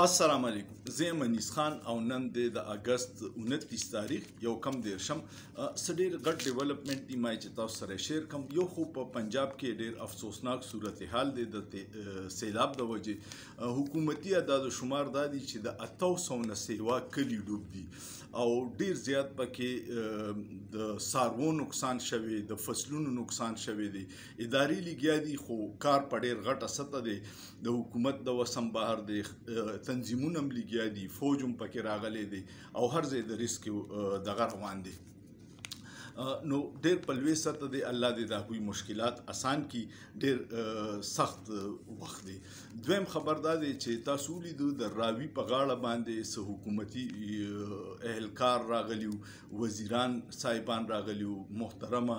السلام علیکم. زه یم انیس خان او نن د اګست 29 تاریخ یو کم دیرشم څه ډېر غټ ډیولپمنټ دی ما چې تاسو سره شیر کوم. یو خو په پنجاب کې ډېر افسوسناک صورتحال دی د سیلاب د وجې. حکومتي اعداد و شمار دا دي چې د 800 نه سیوا کلي ډوب دي او ډېر زیات پکې د څاروو نقصان شوی، د فصلونو نقصان شوی دی. ادارې لګیا دي خو کار په ډېر غټه سطحه دی. د حکومت د وسم بهر دی، تنظیمونه هم لګیا دي، فوج هم پکې راغلی دی او هر ځای د ریسک دغه روان دی. نو ډېر په لوی سطحه دی. الله دې د هغوی مشکلات اسان کړي. ډېر سخت وخت دی. دویم خبر دا دی چې تاسو ولیدو د راوي په غاړه باندې څه حکومتي اهلکار راغلي وو، وزیران صاحبان راغلي وو، محترمه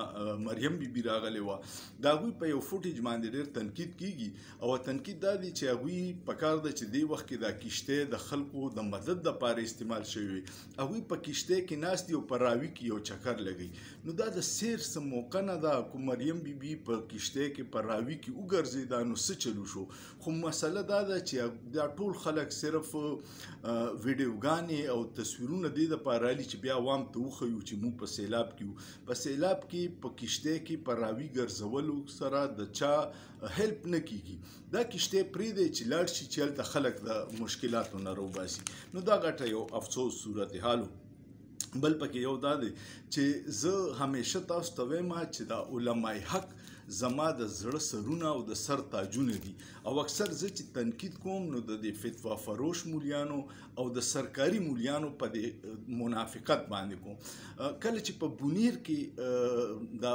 مریم بیبي راغلې وه. د هغوی په یو فوټیج باندې ډېر تنقید کیږي او تنقید دا دی چې هغوی پکار ده چې دې وخت کې دا کشتۍ د خلکو د مدد دپاره استعمال شوې وي. هغوی په کشتۍ کې ناست دي او په راوي کې یو چکر لګوي. نو دا د سیر څه موقع نه ده. که مریم بیبي په کشتۍ کې په راوي کې وګرځېده نو څه چلو شو. خو مسله دا ده چې دا ټول خلک صرف ویډیوګانې او تصویرونه دې دپاره رالي چې بیا عوام ته وښیو چې موږ په سیلاب کې وو. په سیلاب کې په کشتۍ کې په راوي ګرځولو سره د چا هیلپ نه کیږي. دا کشتۍ پرېږدی چې لاړ شي چې هلته خلک د مشکلاتو نه راوباسي. نو دا غټه یو افسوس صورتحال و. بل پکې یو دا دی چې زه همیشه تاسو ته وایم چې دا علماء حق زما د زړه سرونه او د سر تاجونه دي او اکثر زه چې تنقید کوم نو د دې فتوا فروش مولیانو او د سرکاري مولیانو په دې منافقت باندې کوم. کله چې په بونیر کې دا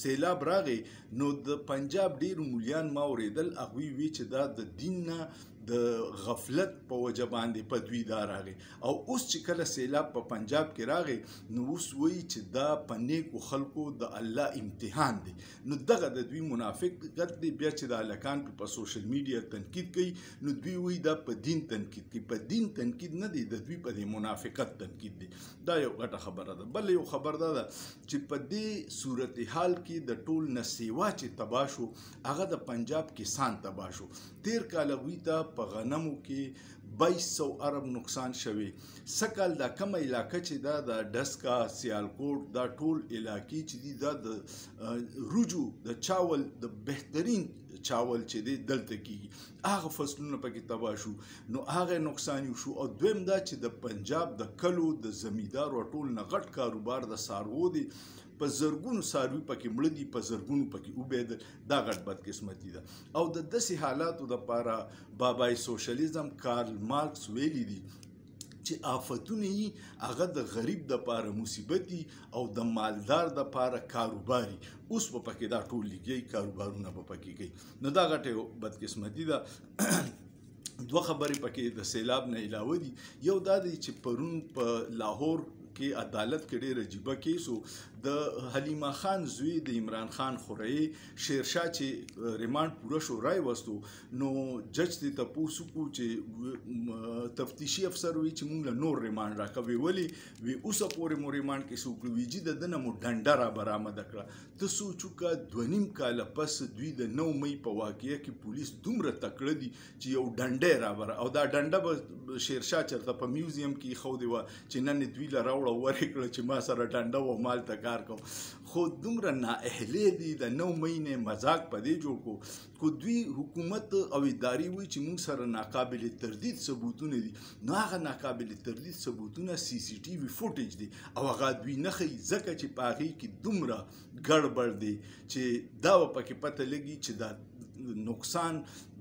سیلاب راغی نو د پنجاب ډېر مولیان ما اورېدل، هغوی وی چې دا د دین نه د غفلت په وجه باندې په دوی دا راغی. او اوس چې کله سیلاب په پنجاب کې راغی نو اوس وایي چې دا په نیکو خلکو د الله امتحان دی. نو دغه د دوی منافقت دی. بیا چې د هلکان په سوشل میډیا تنقید کوي نو دوی وایي دا په دین تنقید کوي. په دین تنقید نه دی، د دوی په دې منافقت تنقید دی. دا یو غټه خبره ده. بل یو خبر دا ده چې په دې صورتحال کې د ټول نه سیوا چې تباه شو هغه د پنجاب کسان تباه شو. تیر کال هغوی ته په غنمو کې 2200 ارب نقصان شوی. سکل دا کومه علاقه چې دا د ډسکا، سیالکوټ، دا ټول علاقې چې دي دا د روجو د چاول د بهترین چاول چې دی دلته کیږي، هغه فصلونه پکې تباه شو. نو هغه نقصان یو شو. او دویم دا چې د پنجاب د کلو د زمیندارو ټول نه غټ کاروبار د څاروو دی. په زرګونو څاروي پکې مړه دي، په زرګونو پکې وبېدل. دا غټ بدقسمتي ده. او د داسې حالاتو دپاره بابای سوشلیزم کارل مارکس ویلي دي چې آفتونه یې هغه د غریب دپاره مصیبتي او د مالدار دپاره کاروباري. اوس به پکې دا ټول لګي کاروبارونه به پکې کوي. نو دا غټه یو بدقسمتي ده. دوه خبرې پکې د سیلاب نه علاوه دي. یو دا دی چې پرون په لاهور کې عدالت کې ډېر عجیبه کیس و. د حلیمه خان زوی د عمران خان خورئ شیرشاه چې ریمانډ پوره شو راوستو نو جج ته تپوس وکړو چې تفتیشي افسر وی چې موږ له نور ریمانډ راکوي. ولې وی اوسه پورې مو ریمانډ کې څه وکړو؟ وی چې د ده نه مو ډنډه را برآمده کړه. ته سوچ وکړه 2.5 کاله پس دوی د 9 مۍ په واقعه کې پولیس دومره تکړه دي چې یو ډنډه را او دا ډنډه به شیرشاه چېرته په میوزیم کې ایښودې وه چې نن یې دوی له راوړه ورې کړه چې ما سره ډنډه و مال ته کار کوم. خو دومره نااهلې دي د 9 مۍ نه مذاق په دې جوړ کړو. خو دوی حکومت او ادارې وایي چې موږ سره ناقابل تردید ثبوتونه دي. نو هغه ناقابل تردید ثبوتونه سی سی ټي وي فوټیج دي او هغه دوی نه ښیي ځکه چې په هغې کې دومره ګړبړ دی چې دا به پکې پته لګي چې دا نقصان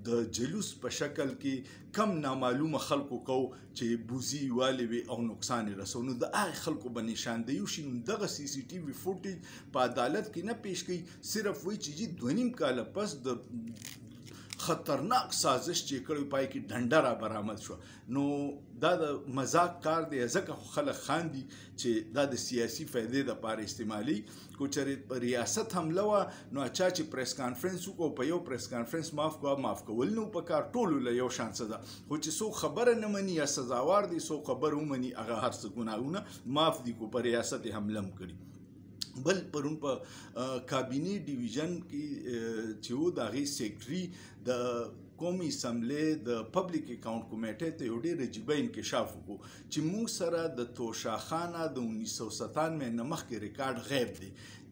د جلوس په شکل کې کم نامعلومه خلکو کو چې بوزي والي وي او نقصان یې رسو. نو د هغې خلکو به نشاندهي وشي. نو دغه سی سی ټي وي فوټیج په عدالت کې نه پیش کوي، صرف وایي چې 2.5 کاله پس د خطرناک سازش چې کړی پای کې ډنډه را برآمد شوه. نو دا د مذاق کار دی. ځکه خو خلک خاندي چې دا د سیاسي فایدې دپاره استعمالي. کو چېرې په ریاست حمله وه نو چا چې پریس کانفرنس وکړو په یو پریس کانفرنس معاف کول نه پکار، ټولو له یو شان سزا. خو چې څوک خبره نه مني یا سزاوار دي، څوک خبره ومني هغه هر څه ګناهونه معاف دي. کو په ریاست حمله هم کړي. بل پرون په کابینې ډیویژن کې چې و د هغې سیکرټري د قومي اسمبلی د پبلک اکاونټ کمیټې ته یو ډېر عجیبه انکشاف وکړو چې موږ سره د توشاخانه د 1997 نه مخکې ریکارډ غیب دی.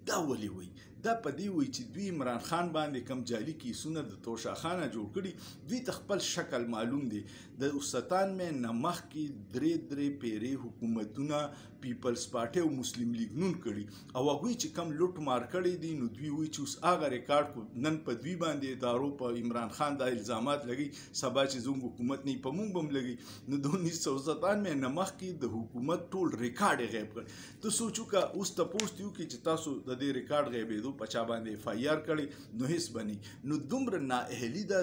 دا ولې وایي؟ دا په دې وایي چې دوی عمران خان باندې کم جعلي کیسونه د توشاخانه جوړ کړي، دوی ته خپل شکل معلوم دی. د 97 نه مخکې درې پیرې حکومتونه پیپلز پارټي او مسلم لیگ نون کړي او هغوی چې کم لوټ مار کړی دي نو دوی وایي چې اوس هغه ریکارډ کو نن په دوی باندې ادارو په عمران خان دا الزامات لګي، سبا چې زموږ حکومت نه په موږ بم لګي. نو د 1997 نه مخکې د حکومت ټول ریکارډ یې غیب کړ. ته سوچو که اوس تپوس دی وکړي چې تاسو د دې ریکارډ غیبېدو په چا باندې اف آی آر کړی نو هیڅ بني. نو دومره نااهلي د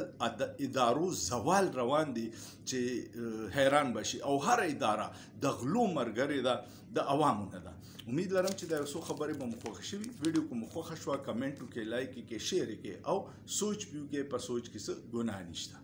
ادارو زوال روان دی چې حیران بشي او هر اداره د غلو مرګرې ده د عوامو نه ده. امید لرم چې دا یو څو خبرې به مو خوښې شوي. ویډیو که مو خوښه شوه کمنټ وکړئ، لایک یې کړئ، شیر یې کړئ او سوچ به وکړئ. په سوچ کې څه ګناه نشته.